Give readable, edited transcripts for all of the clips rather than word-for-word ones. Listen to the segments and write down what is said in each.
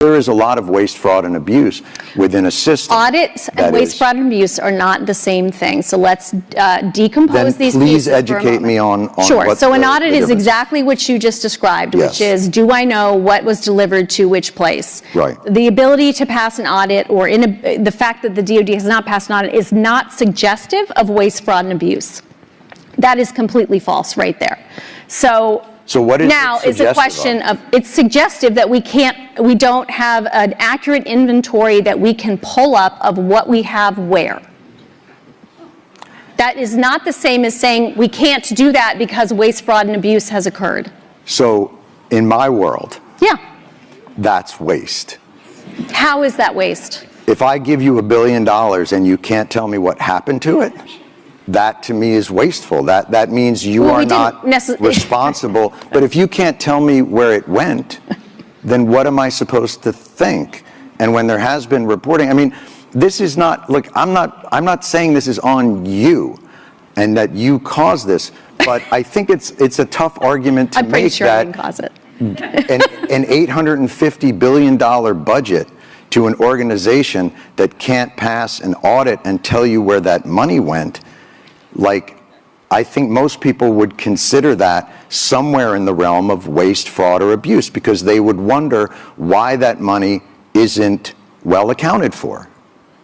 There is a lot of waste, fraud, and abuse within a system. Audits and waste, fraud, and abuse are not the same thing. So let's decompose these pieces. Please educate me on Sure. So an audit is exactly what you just described, which is, do I know what was delivered to which place? Right. The ability to pass an audit, or the fact that the DoD has not passed an audit, is not suggestive of waste, fraud, and abuse. That is completely false right there. So what is now is a question of, it's suggestive that we don't have an accurate inventory that we can pull up of what we have where. That is not the same as saying we can't do that because waste, fraud, and abuse has occurred. So in my world, yeah, that's waste. How is that waste? If I give you $1 billion and you can't tell me what happened to it, that to me is wasteful. That means you are not responsible. But if you can't tell me where it went, then what am I supposed to think? And when there has been reporting, I mean, this is not, look, I'm not saying this is on you and that you caused this, but I think it's a tough argument to I'm pretty make sure that I didn't cause it. an $850 billion budget to an organization that can't pass an audit and tell you where that money went. Like, I think most people would consider that somewhere in the realm of waste, fraud, or abuse, because they would wonder why that money isn't well accounted for.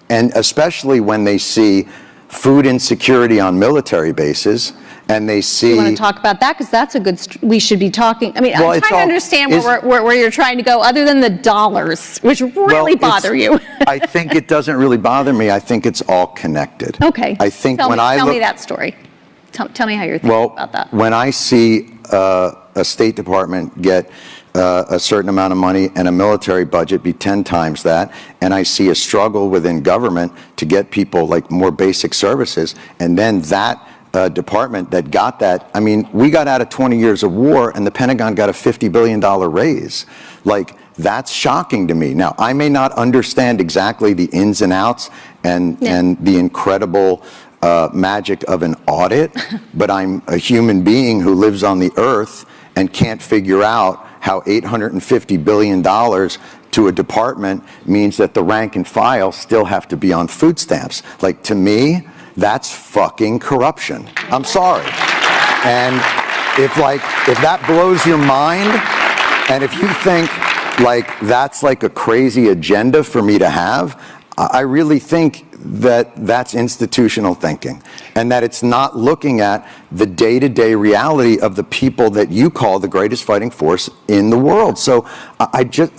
And especially when they see food insecurity on military bases, and they see... You want to talk about that? Because that's a good... we should be talking... I mean, I'm trying to understand where you're trying to go, other than the dollars, which really bother you. I think it doesn't really bother me. I think it's all connected. Okay. I think tell me that story. Tell me how you're thinking about that. When I see a State Department get a certain amount of money and a military budget be 10 times that, and I see a struggle within government to get people like more basic services, and then that department that got that, I mean, we got out of 20 years of war and the Pentagon got a $50 billion raise. Like, that's shocking to me. Now, I may not understand exactly the ins and outs and the incredible magic of an audit, but I'm a human being who lives on the earth and can't figure out how $850 billion to a department means that the rank and file still have to be on food stamps. Like, to me, that's fucking corruption. I'm sorry. And if that blows your mind, and if you think like that's like a crazy agenda for me to have, I really think that that's institutional thinking, and that it's not looking at the day-to-day reality of the people that you call the greatest fighting force in the world. So I get